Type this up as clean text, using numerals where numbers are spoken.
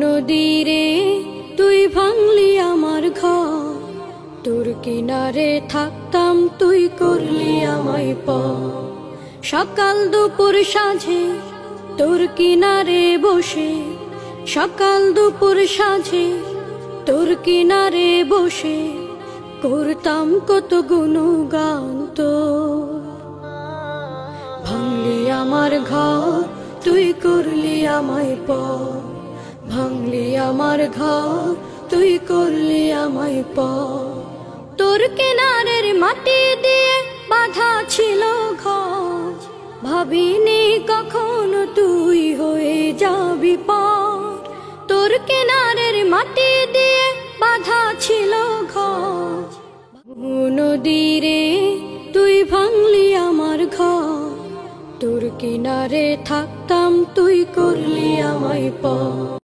নদীরে তুই ভাঙলি আমার ঘর, তোর কিনারে থাকতাম তুই করলি আমায় পর। সকাল দুপুর সাঁঝে তোর কিনারে বসে, সকাল দুপুর সাঁঝে তোর কিনারে বসে করতাম কত গুণগান তোর। ভাঙলি আমার ঘর তুই করলি আমায় পর, ভাঙলি আমার ঘর তুই করলি আমায় পর। তোর কিনারের মাটি দিয়ে বাঁধা ছিল ঘর, ভাবিনি কখনো তুই হয়ে যাবি পার। তোর কিনারের মাটি দিয়ে বাঁধা ছিল ঘর, নদীরে তুই ভাঙলি আমার ঘর, তোর কিনারে থাকতাম তুই করলি আমায় পর।